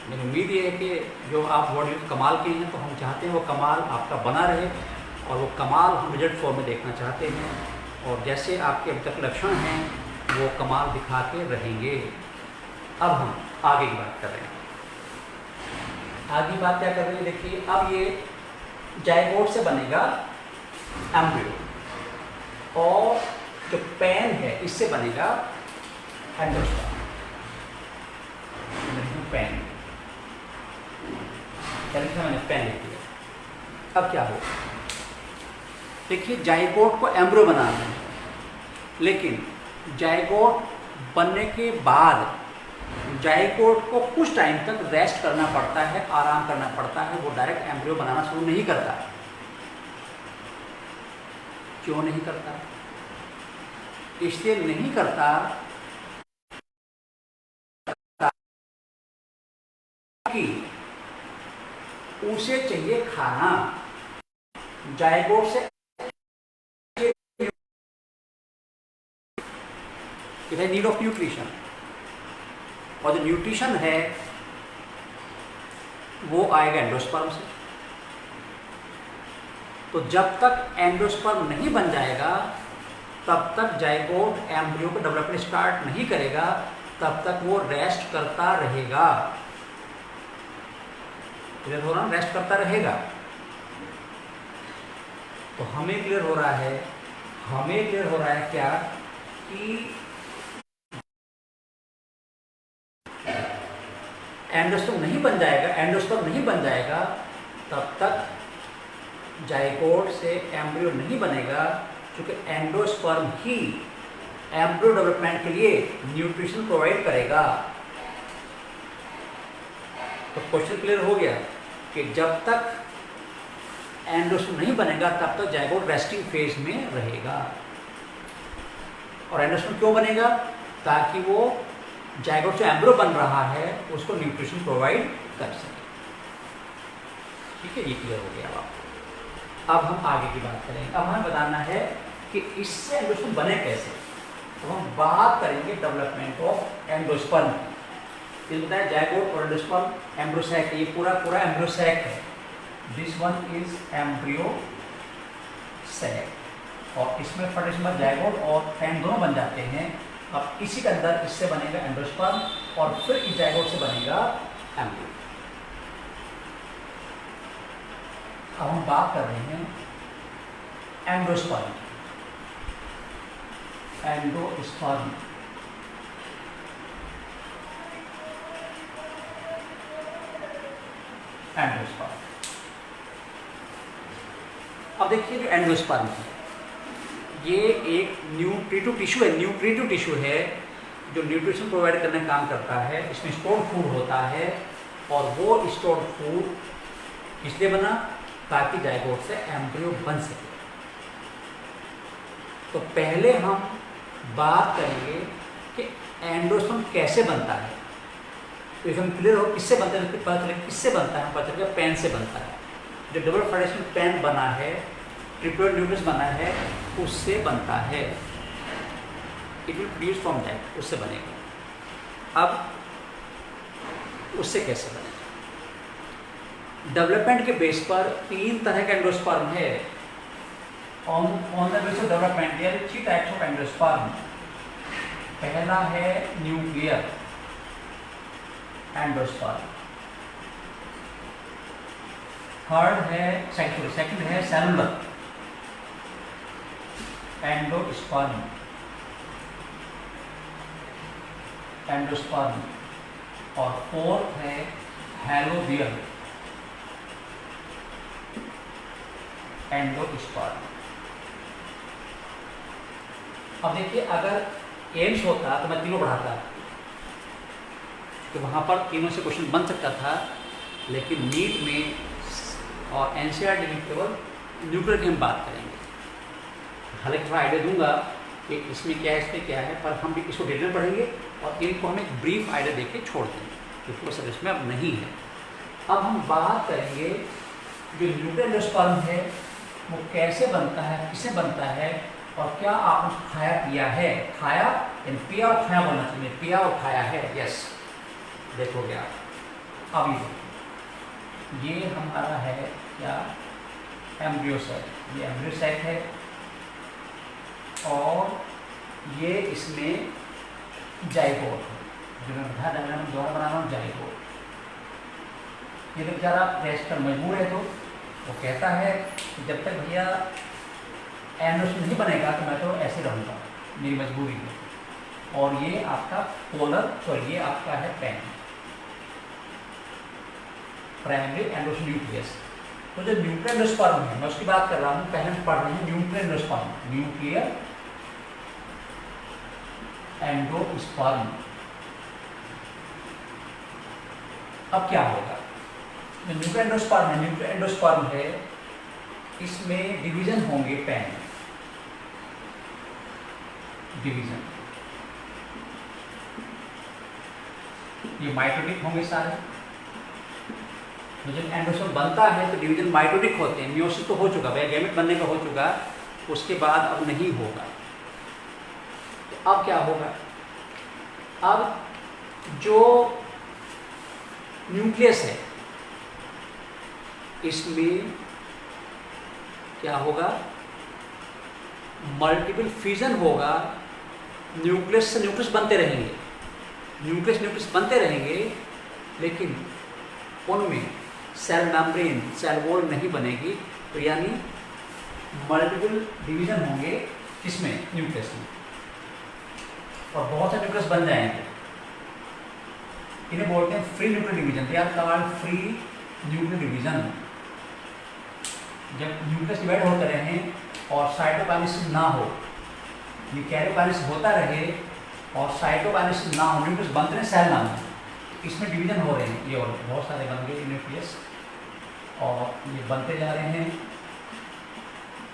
मेरी उम्मीद ये है कि जो आप वर्ड कमाल के हैं, तो हम चाहते हैं वो कमाल आपका बना रहे, और वो कमाल हम रिजल्ट फॉर्म में देखना चाहते हैं, और जैसे आपके अभी तक लक्षण हैं वो कमाल दिखा के रहेंगे। अब हम आगे की बात कर रहे हैं। आगे बात क्या कर रहे हैं? देखिए, अब ये जाइगोट से बनेगा एम्ब्रियो, और जो पैन है इससे बनेगा एंडोस्पर्म। पैन क्या लिखा मैंने? पैन लिख दिया। अब क्या होगा? देखिए, जाइगोट को एम्ब्रियो बनाना है, लेकिन जाइगोट बनने के बाद जाइगोट को कुछ टाइम तक रेस्ट करना पड़ता है, आराम करना पड़ता है। वो डायरेक्ट एम्ब्रियो बनाना शुरू नहीं करता। क्यों नहीं करता? इसलिए नहीं करता कि उसे चाहिए खाना। जाइगोट से इट है नीड ऑफ न्यूट्रिशन, और जो न्यूट्रिशन है वो आएगा एंडोस्पर्म से। तो जब तक एंडोस्पर्म नहीं बन जाएगा तब तक जाइगोट एम्ब्रियो को डेवलपमेंट स्टार्ट नहीं करेगा, तब तक वो रेस्ट करता रहेगा। क्लियर हो रहा है? रेस्ट करता रहेगा। तो हमें क्लियर हो रहा है, क्या कि एंडोस्पर्म नहीं बन जाएगा, तब तक जाइगोट से एम्ब्रियो नहीं बनेगा, क्योंकि एंडोस्पर्म ही एम्ब्रियो डेवलपमेंट के लिए न्यूट्रिशन प्रोवाइड करेगा। तो क्वेश्चन क्लियर हो गया कि जब तक एंडोस्पर्म नहीं बनेगा तब तक जाइगोट रेस्टिंग फेज में रहेगा। और एंडोस्पर्म क्यों बनेगा? ताकि वो जाइगोट जो एम्ब्रियो बन रहा है उसको न्यूट्रिशन प्रोवाइड कर सके। ठीक है, ये क्लियर हो गया आपको। अब हम आगे की बात करेंगे। अब हमें बताना है कि इससे एंडोस्पर्म बने कैसे। तो हम बात करेंगे डेवलपमेंट ऑफ एंडोस्पर्म। ये बताया जाइगोट और एंडोस्पर्म एम्ब्रियो सैक, ये पूरा एम्ब्रियो सैक है। This one is embryo sac, और इसमें फर्टिलाइजेशन जाइगोट और पैन दोनों बन जाते हैं। अब इसी के अंदर इससे बनेगा एंडोस्पर्म, और फिर इस जाइगोट से बनेगा एम्ब्रियो। अब हम बात कर रहे हैं एंडोस्पर्म। एंडोस्पर्म अब देखिए, जो एंडोस्पर्म है ये एक न्यूट्रिटिव टिश्यू है। जो न्यूट्रिशन प्रोवाइड करने का काम करता है, इसमें स्टोर्ड फूड होता है और वो स्टोर्ड फूड इसलिए बना ताकि जाइगोट से एम्ब्रियो बन सके। तो पहले हम बात करेंगे कि एंडोस्पर्म कैसे बनता है। तो इसमें क्लियर हो किससे बनता है, पता चले किससे बनता है, पता चलेगा पैन से बनता है। जो डबल फ्लोरेसेंट पैन बना है, ट्रिप्लोइड न्यूक्लियस बना है, उससे बनता है। It will produce from that, उससे बनेगा। अब उससे कैसे बनेगा? डेवलपमेंट के बेस पर 3 तरह के एंडोस्पर्म है। On the base of development there are 3 types of endosperm. पहला है न्यूक्लियर एंडोस्पर्म, थर्ड है सेकंड है सेलुलर एंडोस्पर्म और फोर्थ है हैलोबियल एंडोस्पर्म। अब देखिए, अगर एम्स होता तो मैं तीनों पढ़ाता, तो वहाँ पर तीनों से क्वेश्चन बन सकता था, लेकिन नीट में और एनसीईआरटी में केवल न्यूक्लियर की हम बात करेंगे। हालांकि थोड़ा आइडिया दूंगा कि इसमें क्या है, इसमें क्या है, पर हम भी इसको डिटेल में पढ़ेंगे और इनको हम एक ब्रीफ आइडिया देख के छोड़ देंगे, क्योंकि वो सब इसमें अब नहीं है। अब हम बात करेंगे जो न्यूक्लियर एंडोस्पर्म है वो कैसे बनता है, किससे बनता है और क्या आपने खाया पिया है। खाया यानी पिया और खाया बोलना चाहिए, पिया और खाया है, यस। देखोगे आप अभी ये हमारा है क्या, एम्ब्रियो सेक। ये एम्ब्रियो सेक है और ये इसमें जाइगोट है, जो मैं डायग्राम द्वारा बना रहा हूँ, जाइगोट। ये तो बेचारा रेस्ट कर मजबूर है, तो वो कहता है कि जब तक भैया एंडोस्पर्म नहीं बनेगा तो मैं तो ऐसे रहूँगा, मेरी मजबूरी है। और ये आपका पोलर, सॉरी ये आपका है पैन, प्राइमरी एंडोस्पर्म न्यूक्लियस। तो जो न्यूक्लियर एंडोस्पर्म है, मैं उसकी बात कर रहा हूँ, पहले हम पढ़ रहे हैं न्यूक्लियर एंडोस्पर्म। Nuclear endosperm. अब क्या होगा, जो न्यूक्लियर एंडोस्पर्म है, न्यूक्लियर एंडोस्पर्म है, इसमें डिवीजन होंगे पैन, डिवीजन। ये माइटोटिक होंगे सारे। तो जब एंडोस्पर्म बनता है तो डिवीजन माइटोटिक होते हैं। मियोसिस तो हो चुका, भाई गैमेट बनने का हो चुका, उसके बाद अब नहीं होगा। तो अब क्या होगा, अब जो न्यूक्लियस है इसमें क्या होगा, मल्टीपल फ्यूजन होगा। न्यूक्लियस से न्यूक्लियस बनते रहेंगे, न्यूक्लियस बनते रहेंगे, लेकिन उनमें सेल मेम्ब्रेन, सेल वॉल नहीं बनेगी। तो यानी मल्टीपल डिवीजन होंगे किसमें, न्यूक्लियस में, और बहुत से न्यूक्लियस बन जाएंगे। इन्हें बोलते हैं free nuclear division. They are called free nuclear division. जब न्यूक्लियस डिवाइड होते रहे और साइटोकाइनेसिस ना हो, ये कैरियोकाइनेसिस होता रहे और साइटोकाइनेसिस ना हो, न्यूक्लियस बनते रहे सेल ना हो, इसमें डिवीजन हो रहे हैं। ये और बहुत सारे बन गए न्यूक्लियस और ये बनते जा रहे हैं,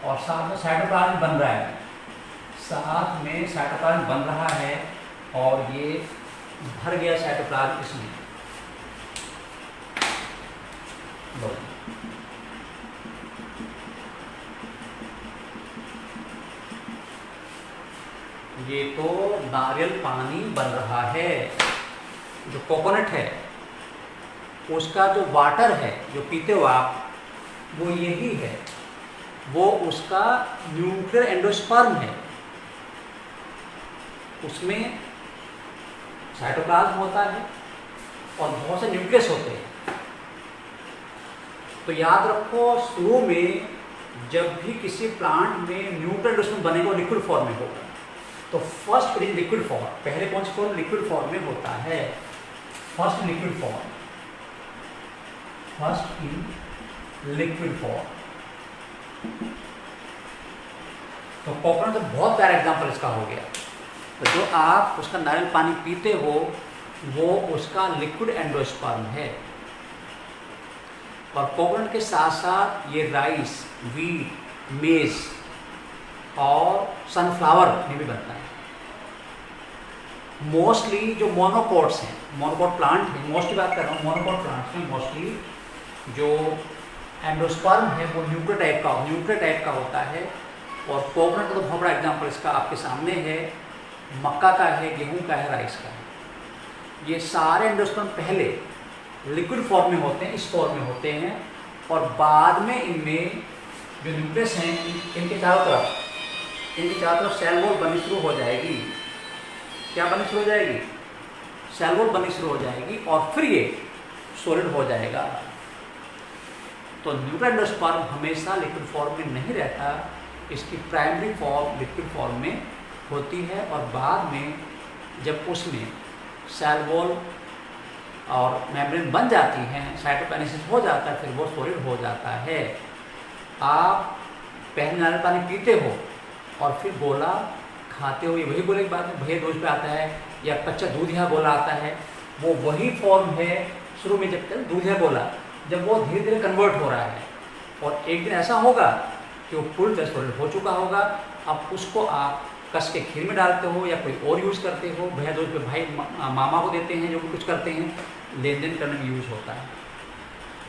और साथ में साइटोप्लाज्म बन रहा है, साथ में साइटोप्लाज्म बन रहा है, और ये भर गया साइटोप्लाज्म इसमें। ये तो नारियल पानी बन रहा है। जो कोकोनट है उसका जो वाटर है जो पीते हो आप, वो यही है, वो उसका न्यूक्लियर एंडोस्पर्म है। उसमें साइटोप्लाज्म होता है और बहुत से न्यूक्लियस होते हैं। तो याद रखो, शुरू में जब भी किसी प्लांट में न्यूक्लियर एंडोस्पर्म बनेगा वो लिक्विड फॉर्म में होगा। तो फर्स्ट इन लिक्विड फॉर्म, पहले कौन सी फॉर्म, लिक्विड फॉर्म में होता है। First liquid form, first in liquid form. तो कोकोनट तो बहुत प्यारा एग्जांपल इसका हो गया। तो जो आप उसका नारियल पानी पीते हो वो उसका लिक्विड एंडोस्पर्म है। और कोकोनट के साथ साथ ये राइस, वीट, मेज और सनफ्लावर में भी बनता है। मोस्टली जो मोनोकोट्स हैं, मोनोकोट प्लांट है, मोस्टली बात कर रहा हूँ मोनोकोट प्लांट्स में मोस्टली जो एंडोस्पर्म है वो न्यूक्लियर टाइप का होता है। और कोकोनट का तो बहुत बड़ा एग्जाम्पल इसका आपके सामने है, मक्का का है, गेहूं का है, राइस का है। ये सारे एंडोस्पर्म पहले लिक्विड फॉर्म में होते हैं, इस फॉर्म में होते हैं, और बाद में इनमें जो न्यूक्लियस हैं इनके चारों तरफ सेल वॉल बननी शुरू हो जाएगी। क्या बननी शुरू हो जाएगी? सेल वॉल बननी शुरू हो जाएगी और फिर ये सॉलिड हो जाएगा। तो न्यूक्लियर एंडोस्पर्म हमेशा लिक्विड फॉर्म में नहीं रहता, इसकी प्राइमरी फॉर्म लिक्विड फॉर्म में होती है और बाद में जब उसमें सेल वॉल और मेम्ब्रेन बन जाती हैं, साइटोकाइनेसिस हो जाता है, फिर वो सॉलिड हो जाता है। आप पहले नारियल पानी पीते हो और फिर गोला खाते हो, ये वही गोले की बात है, भैया दोष पे आता है, या कच्चा दूधिया गोला आता है, वो वही फॉर्म है शुरू में जब तक दूधिया गोला, जब वो धीरे धीरे कन्वर्ट हो रहा है और एक दिन ऐसा होगा कि वो पूरी तरह सॉलिड हो चुका होगा। अब उसको आप कस के खीर में डालते हो या कोई और यूज़ करते हो, भैया दोस्त पे भाई मामा को देते हैं, जो भी कुछ करते हैं, लेन देन करने में यूज़ होता है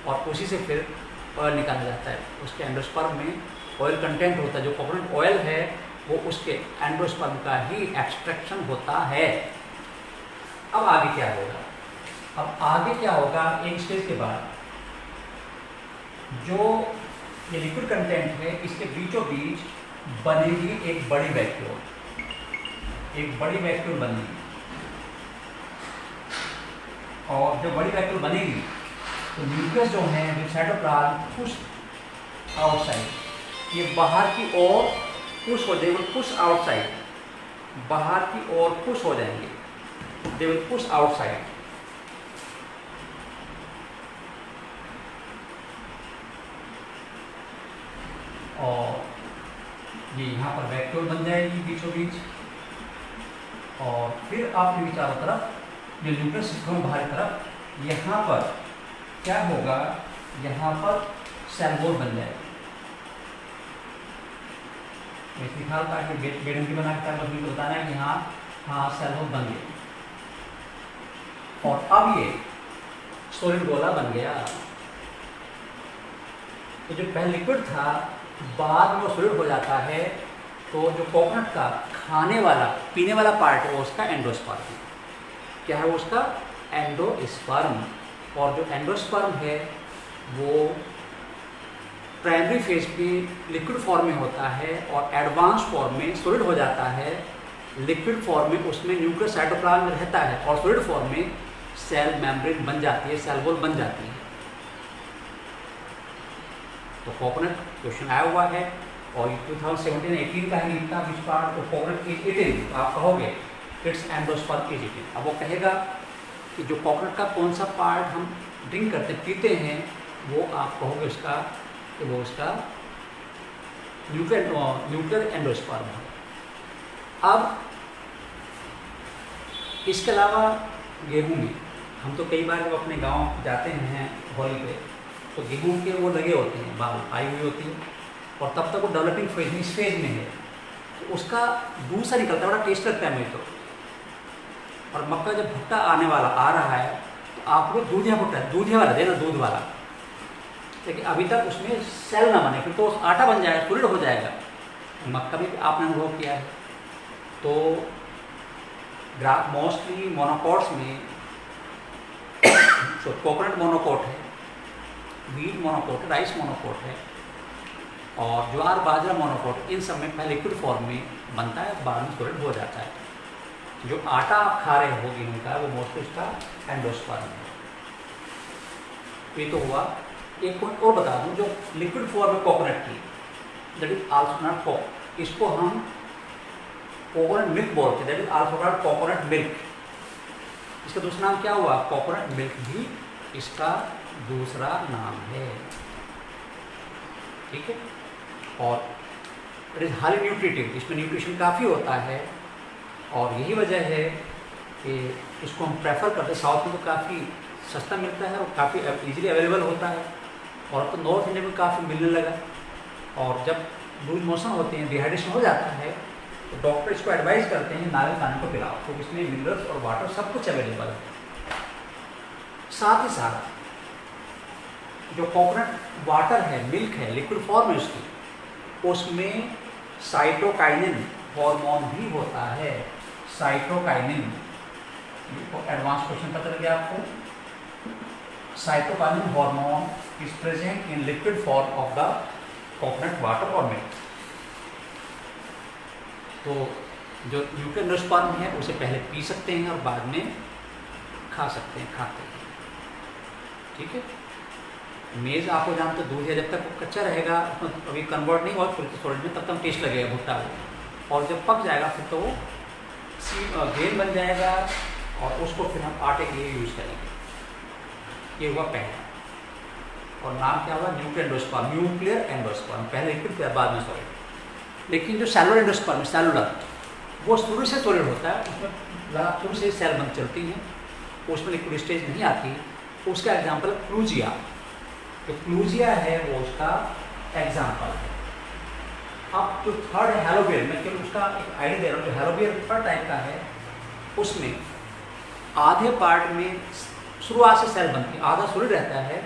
और उसी से फिर ऑयल निकाला जाता है। उसके एंडोस्पर्म में ऑयल कंटेंट होता है, जो कोकोनट ऑयल है वो उसके एंडोस्पर्म का ही एक्सट्रैक्शन होता है। अब आगे क्या होगा? अब आगे क्या होगा, एक स्टेज के बाद जो ये लिक्विड कंटेंट है इसके बीचों बीच बनेगी एक बड़ी वैक्यूल, बनेगी। और जब बड़ी वैक्यूल बनेगी तो न्यूक्लियस जो है साइटोप्लाज्म पुश आउटसाइड, ये बाहर की ओर पुश हो जाएंगे, पुश आउटसाइड, बाहर की ओर पुश हो जाएंगे, दे विल पुश आउटसाइड। और ये यहाँ पर वैक्यूल बन जाएगी बीचों बीच, और फिर आपके चारों तरफ जो न्यूक्लियस सिस्टम बाहरी तरफ, यहाँ पर क्या होगा, यहाँ पर सेल वॉल बन जाएगी। मिसाल का कि बेडम की बना के बस मुझे बताना है कि हाँ सेल वॉल बन गई और अब ये सॉलिड गोला बन गया। तो जो पहले लिक्विड था बाद में वो सॉलिड हो जाता है। तो जो कोकोनट का खाने वाला पीने वाला पार्ट है वो उसका एंडोस्पर्म, क्या है वो उसका एंडोस्पर्म। और जो एंडोस्पर्म है वो प्राइमरी फेज पे लिक्विड फॉर्म में होता है और एडवांस फॉर्म में सॉलिड हो जाता है। लिक्विड फॉर्म में उसमें न्यूक्लियर साइटोप्लाज्म रहता है और सॉलिड फॉर्म में सेल मेम्ब्रेन बन जाती है, सेल वॉल बन जाती है। तो कोकोनट क्वेश्चन आया हुआ है और 2017-18 का ही इतना विच पार्ट, तो कोकोनट इज इटिंग, तो आप कहोगे इट्स एंडोस्पर्म इज इटिंग। अब वो कहेगा कि जो कोकोनट का कौन सा पार्ट हम ड्रिंक करते पीते हैं वो आप कहोगे उसका कि वो उसका न्यूक्लियर एंडोस्पर्म है। अब इसके अलावा गेहूं में हम तो कई बार जब अपने गांव जाते हैं होली पे तो गेहूं के वो लगे होते हैं, बाल आई हुई होती है और तब तक वो डेवलपिंग फेज में, इस फेज में है, तो उसका दूसरा निकलता है, बड़ा टेस्ट लगता है मुझे तो। और मक्का जब भुट्टा आने वाला आ रहा है तो आप लोग दूधिया भुट्टा, दूधिया वाला देना, दूध वाला, लेकिन अभी तक उसमें सेल ना बने, फिर तो आटा बन जाएगा, सॉलिड हो जाएगा। मक्का भी आपने अनुभव किया है। तो मोस्टली मोनोकोट्स में तो कोकोनट मोनोकोट है, वीट मोनोकोट है, राइस मोनोकोट है और ज्वार बाजरा मोनोकोट, इन सब में पहले लिक्विड फॉर्म में बनता है, बाद में सॉलिड हो जाता है। जो आटा आप खा रहे हो गेहूं का वो मोस्टली उसका एंडोस्पर्म है। ये तो हुआ। एक पॉइंट और बता दूं, जो लिक्विड फॉर्म है कोकोनट की, that is also not Coke, इसको हम कोकोनट मिल्क बोलते हैं, that is also called coconut milk. इसका दूसरा नाम क्या हुआ? कोकोनट मिल्क भी इसका दूसरा नाम है, ठीक है। और इट इज हाईली न्यूट्रिटिव, इसमें न्यूट्रिशन काफ़ी होता है और यही वजह है कि इसको हम प्रेफर करते हैं। साउथ में तो काफ़ी सस्ता मिलता है और काफ़ी इजीली अवेलेबल होता है, और अब तो नॉर्थ इंडिया में काफ़ी मिलने लगा। और जब लूज मोशन होते हैं, डिहाइड्रेशन हो जाता है, तो डॉक्टर इसको एडवाइस करते हैं नारियल पानी को पिलाओ, तो इसमें मिनरल्स और वाटर सब कुछ अवेलेबल है। साथ ही साथ जो कोकोनट वाटर है, मिल्क है, लिक्विड फॉर्म है उसकी, उसमें साइटोकाइनिन हार्मोन भी होता है। साइटोकाइनिन, एडवांस क्वेश्चन पता लग गया आपको। Cytokinin hormone is present in liquid form of the coconut water और मिल्क। तो जो न्यूट्रिएंट रिच फॉर्म है उसे पहले पी सकते हैं और बाद में खा सकते हैं, खाते हैं। ठीक है। मेज़ आपको जानते हो दूध है, जब तक कच्चा रहेगा उसमें अभी कन्वर्ट नहीं हुआ फिर सॉलिड में, तब तक टेस्ट लगेगा भुट्टा को, और जब पक जाएगा फिर तो वो गेन बन जाएगा और उसको फिर हम आटे के लिए यूज़ करेंगे। ये हुआ पहला, और नाम क्या हुआ? Nutrient rich form, nuclear endosperm. पहले लिक्विड फिर बाद में सॉलिड। लेकिन जो सेलुलर एंडोस्पर्म, सेलुलर, वो शुरू से सॉलिड होता है, उसमें शुरू से सेल बन चलती हैं, उसमें लिक्विड स्टेज नहीं आती। उसका एग्जाम्पल क्लूजिया, तो क्लूजिया है वो उसका एग्जाम्पल है। अब जो थर्ड है हेलोबियर, मैं केवल उसका एक आइडिया दे रहा हूँ। जो हेलोबियर थर्ड टाइप का है, उसमें आधे पार्ट में शुरुआत से सेल बनती है, आधा सॉलिड रहता है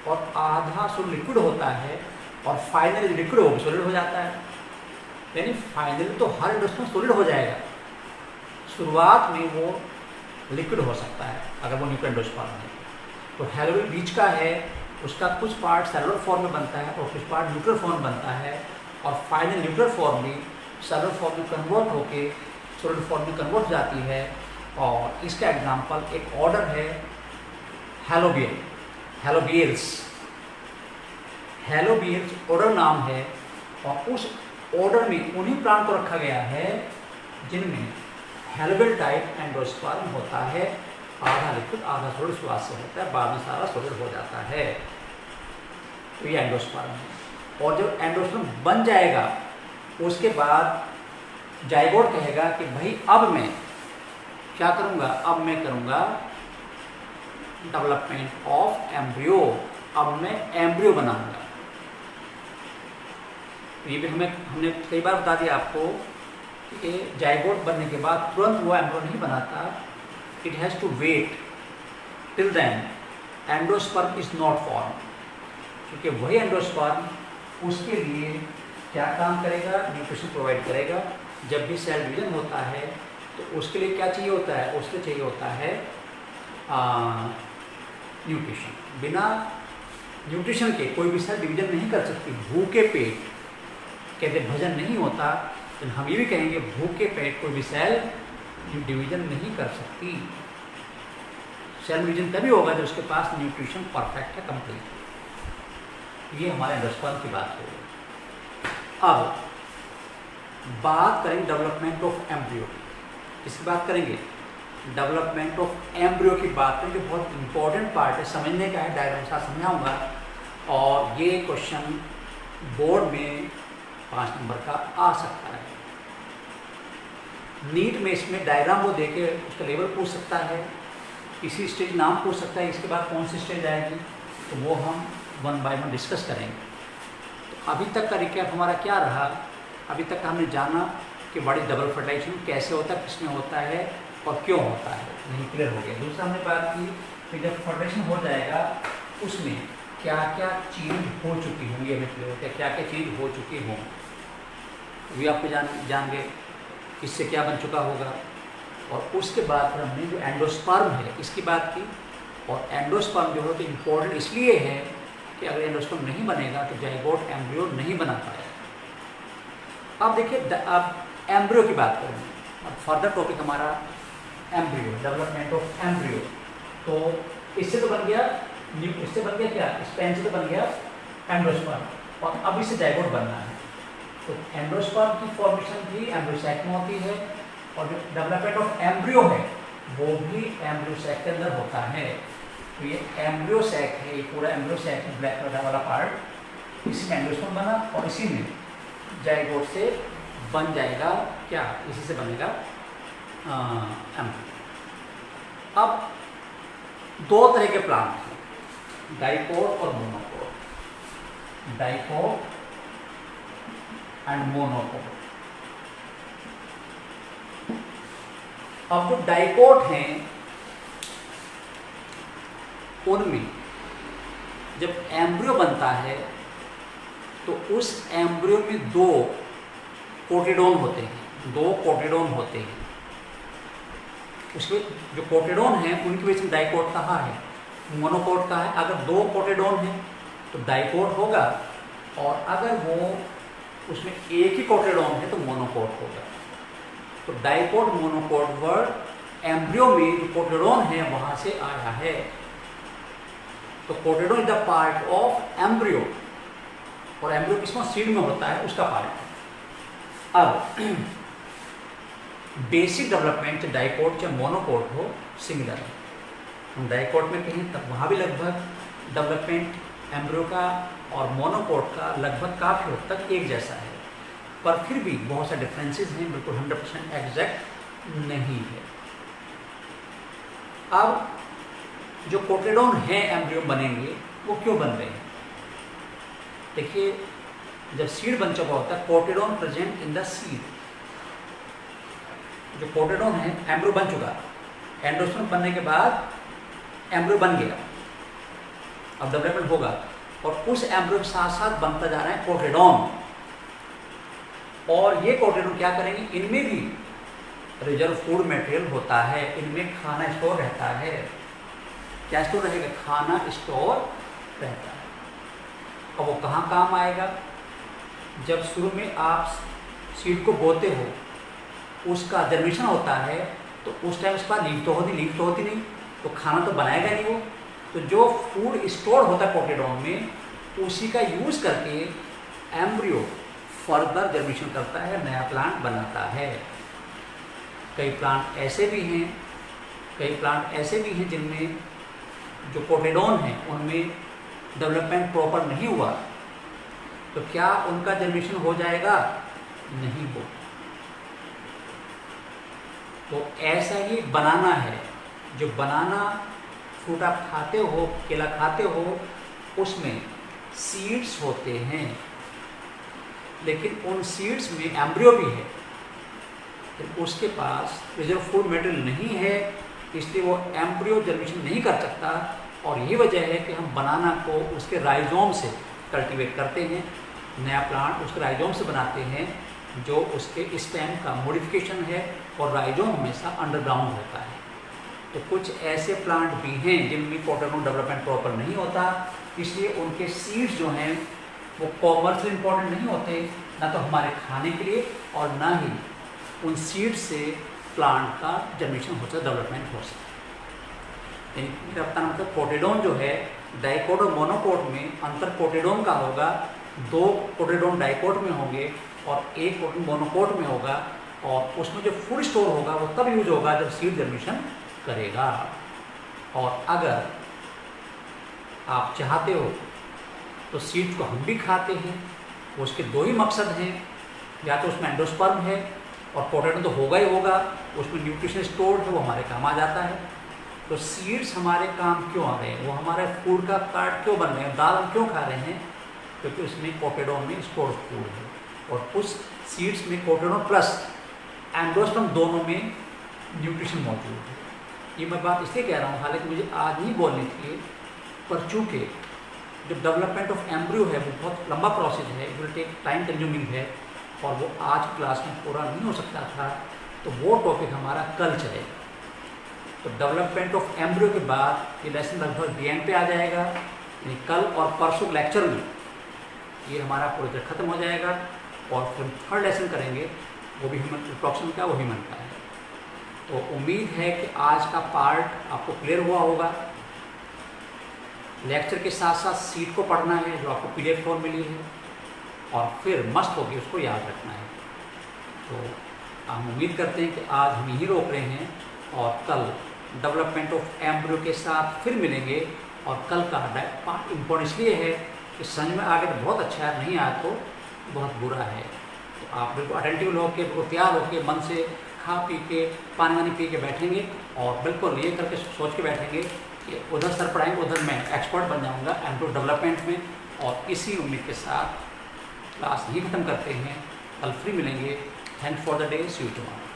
और आधा सॉलिड लिक्विड होता है, और फाइनली लिक्विड हो सॉलिड हो जाता है। यानी फाइनली तो हर एंडोस्पर्म सॉलिड हो जाएगा, शुरुआत में वो लिक्विड हो सकता है अगर वो न्यूक्लियर एंडोस्पर्म है। तो हेलोबियर बीच का है, उसका कुछ पार्ट सेलुलर फॉर्म में बनता है और कुछ पार्ट न्यूक्लियर फॉर्म बनता है, और फाइनल न्यूक्लियर फॉर्म भी सेलुलर फॉर्म में कन्वर्ट होके सॉलिड फॉर्म में कन्वर्ट हो जाती है। और इसका एग्जांपल एक ऑर्डर है हेलोबियर, हेलोबियर्स। हेलोबियर्स ऑर्डर नाम है, और उस ऑर्डर में उन्हीं प्लांट को रखा गया है जिनमें हेलोबियल टाइप एंडोस्पर्म होता है। आधा लिक्विड आधा सॉलिड शुरुआत से होता है, बाद में सारा सॉलिड हो जाता है। तो ये एंडोस्पर्म है। और जब एंडोस्पर्म बन जाएगा उसके बाद जाइगोट कहेगा कि भाई अब मैं क्या करूँगा? अब मैं करूँगा डेवलपमेंट ऑफ एम्ब्रियो, अब मैं एम्ब्रियो बनाऊँगा। ये भी हमने कई बार बता दिया आपको कि जाइगोट बनने के बाद तुरंत वो एम्ब्रियो नहीं बनाता, it has to wait till then endosperm is not formed, क्योंकि वही एंडोस्पर्म उसके लिए क्या काम करेगा? न्यूट्रिशन प्रोवाइड करेगा। जब भी सेल डिवीजन होता है तो उसके लिए क्या चाहिए होता है? उसके चाहिए होता है न्यूट्रिशन। बिना न्यूट्रिशन के कोई भी सेल डिवीजन नहीं कर सकती। भूखे पेट कहते भजन नहीं होता, तो हम ये भी कहेंगे भूखे पेट कोई भी सेल डिवीजन नहीं कर सकती। सेल डिवीजन तभी होगा जब उसके पास न्यूट्रिशन परफेक्ट है, कंप्लीट। ये हमारे एंडोस्पर्म की बात हो गई। अब बात करेंगे डेवलपमेंट ऑफ एम्ब्रियो। किसकी बात करेंगे? डेवलपमेंट ऑफ एम्ब्रियो की बात करेंगे। बहुत इंपॉर्टेंट पार्ट है, समझने का है, डायग्राम के साथ समझाऊंगा। और ये क्वेश्चन बोर्ड में 5 नंबर का आ सकता है। नीट में इसमें डायग्राम वो देके उसका लेवल पूछ सकता है, इसी स्टेज नाम पूछ सकता है, इसके बाद कौन सी स्टेज आएगी, तो वो हम 1 बाय 1 डिस्कस करेंगे। तो अभी तक का रिकैप हमारा क्या रहा? अभी तक हमने जाना कि व्हाट इज डबल फर्टिलाइजेशन, कैसे होता है, किसमें होता है और क्यों होता है, नहीं क्लियर हो गया। दूसरा हमने बात की कि जब फर्टिलाइजेशन हो जाएगा उसमें क्या क्या चीज़ हो चुकी होंगी, हमें क्लियर होता है क्या क्या चीज़ हो चुकी हों, भी आपको जान गए इससे क्या बन चुका होगा। और उसके बाद फिर हमने जो एंडोस्पर्म है इसकी बात की। और एंडोस्पर्म जो है तो इम्पोर्टेंट इसलिए है कि अगर एंडोस्पर्म नहीं बनेगा तो जाइगोट एम्ब्रियो नहीं बना पाएगा। अब देखिए, अब एम्ब्रियो की बात करेंगे। अब फर्दर टॉपिक हमारा एम्ब्रियो, डेवलपमेंट ऑफ एम्ब्रियो। तो इससे तो बन गया, इससे बन गया क्या? स्पेन से तो बन गया एंडोस्पर्म, और अब इससे जाइगोट बनना है। तो एंडोस्पर्म की फॉर्मेशन भी एम्ब्रियो सैक में होती है, और जो डेवलपमेंट ऑफ एम्ब्रियो है वो भी एम्ब्रियो सैक के अंदर होता है। तो ये एम्ब्रियो सैक है, ये पूरा एम्ब्रियो सैक है, ब्लैक कलर वाला पार्ट, इसी में एंडोस्पर्म बना और इसी में जाइगोट से बन जाएगा क्या? इसी से बनेगा एम्ब्रियो। अब दो तरह के प्लांट हैं, डाइकोट और मोनोकोट, डाइकोट एंड मोनोकोट। अब जो डाइकोट हैं उनमें जब एम्ब्रियो बनता है तो उस एम्ब्रियो में दो कोटिडोन होते हैं, दो कोटिडोन होते हैं। उसमें जो कोटिडोन हैं उनकी वजह से डाइकोट कहा है, मोनोकोट का है। अगर दो कोटिडोन हैं तो डाइकोट होगा, और अगर वो उसमें एक ही कोटिडोन है तो मोनोकोट होगा। तो डाइकोट मोनोकोट वर्ड एम्ब्रियो में जो कोटिडोन है वहां से आया है। तो cotyledon is the part of embryo, और एम्ब्रियो किसमें सीड में होता है उसका पार्ट है। अब बेसिक डेवलपमेंट चाहे डाइकोट चाहे मोनोकोट हो सिमिलर है। हम डाइकोट में कहें तब वहाँ भी लगभग डेवलपमेंट एम्ब्रियो का और मोनोकोट का लगभग काफ़ी हद तक एक जैसा है, पर फिर भी बहुत सारे डिफरेंसेस हैं, बिल्कुल 100% एग्जैक्ट नहीं है। अब जो कोटिडोन है एम्ब्रियो बनेंगे वो क्यों बन रहे हैं? देखिए, जब सीड बन चुका होता है कोटिडोन प्रेजेंट इन द सीड। जो कोटिडोन है एम्ब्रियो बन चुका, एंडोस्पर्म बनने के बाद एम्ब्रियो बन गया, अब डेवलपमेंट होगा, और उस एम्ब्रियो के साथ साथ बनता जा रहा है कोटिडोन। और ये कोटिडोन क्या करेंगे, इनमें भी रिजर्व फूड मटेरियल होता है, इनमें खाना स्टोर रहता है। क्या स्टोर रहेगा? खाना स्टोर रहता है। और वो कहाँ काम आएगा? जब शुरू में आप सीड को बोते हो, उसका जर्मिनेशन होता है, तो उस टाइम उसके बाद लीफ तो होती नहीं, तो खाना तो बनाएगा नहीं वो। तो जो फूड स्टोर होता है कोटिडोन में, उसी का यूज़ करके एम्ब्रियो फर्दर जर्मिनेशन करता है, नया प्लांट बनाता है। कई प्लांट ऐसे भी हैं जिनमें जो कोटिडोन है उनमें डेवलपमेंट प्रॉपर नहीं हुआ, तो क्या उनका जर्मिनेशन हो जाएगा? नहीं हो। तो ऐसा ही बनाना है। जो बनाना फ्रूट आप खाते हो, केला खाते हो, उसमें सीड्स होते हैं, लेकिन उन सीड्स में एम्ब्रियो भी है, तो उसके पास रिजर्व फूड मटेरियल नहीं है, इसलिए वो एम्ब्रियो जर्मिनेशन नहीं कर सकता। और यही वजह है कि हम बनाना को उसके राइजोम से कल्टीवेट करते हैं, नया प्लांट उसके राइजोम से बनाते हैं, जो उसके स्टेम का मॉडिफिकेशन है, और राइजोम हमेशा अंडरग्राउंड होता है। तो कुछ ऐसे प्लांट भी हैं जिनमें कोटिडोन डेवलपमेंट प्रॉपर नहीं होता, इसलिए उनके सीड्स जो हैं वो कॉमर्शियल इंपॉर्टेंट नहीं होते, ना तो हमारे खाने के लिए और ना ही उन सीड्स से प्लांट का जर्मिनेशन हो सकता, डेवलपमेंट हो सकता। मेरा बताना मतलब कोटिडोन जो है डाइकोट और मोनोकोट में अंतर कोटिडोन का होगा, दो कोटिडोन डाइकोट में होंगे और एक कोटिडोन मोनोकोट में होगा, और उसमें जो फूड स्टोर होगा वो तब यूज होगा जब सीड जर्मिनेशन करेगा। और अगर आप चाहते हो तो सीड को हम भी खाते हैं, उसके दो ही मकसद हैं, या तो उसमें एंडोस्पर्म है और कोटिडोन तो होगा ही होगा, उसमें न्यूट्रिशन स्टोर है, वो हमारे काम आ जाता है। तो सीड्स हमारे काम क्यों आ रहे हैं, वो हमारे फूड का पार्ट क्यों बन रहे हैं, दाल हम क्यों खा रहे हैं? क्योंकि उसमें कोटिडोन में स्टोर फूड है, और उस सीड्स में कोटिडोन प्लस एंडोस्पर्म दोनों में न्यूट्रिशन मौजूद है। ये मैं बात इसलिए कह रहा हूँ, हालांकि मुझे आज नहीं बोलनी थी, पर चूँकि जो डेवलपमेंट ऑफ एम्ब्रियो है वो बहुत लंबा प्रोसेस है, it will take time consuming है, और वो आज क्लास में पूरा नहीं हो सकता था, तो वो टॉपिक हमारा कल चलेगा। तो डेवलपमेंट ऑफ एम्ब्रियो के बाद ये लेसन लगभग डी एंड पे आ जाएगा, यानी कल और परसों लेक्चर में ये हमारा प्रोजेक्ट खत्म हो जाएगा, और फिर थर्ड लेसन करेंगे, वो भी ह्यूमन रिप्रोडक्शन का, वो ह्यूमन का है। तो उम्मीद है कि आज का पार्ट आपको क्लियर हुआ होगा। लेक्चर के साथ साथ सीट को पढ़ना है जो आपको PDF फॉर्म मिली है, और फिर मस्त होकर उसको याद रखना है। तो हम उम्मीद करते हैं कि आज हम यही रोक रहे हैं, और कल डेवलपमेंट ऑफ एम्ब्रियो के साथ फिर मिलेंगे। और कल का पार्ट इम्पोर्टेंट इसलिए है कि समझ में आ गया तो बहुत अच्छा है, नहीं आया तो बहुत बुरा है। तो आप बिल्कुल अटेंटिव होकर, बिल्कुल तैयार होकर मन से खा पी के पानी वानी पी के बैठेंगे और बिल्कुल ये करके सोच के बैठेंगे कि उधर सर पढ़ाएंगे, उधर मैं एक्सपर्ट बन जाऊंगा एंड्रॉइड डेवलपमेंट में। और इसी उम्मीद के साथ क्लास यही ख़त्म करते हैं, कल फ्री मिलेंगे। Thanks for the day, see you tomorrow.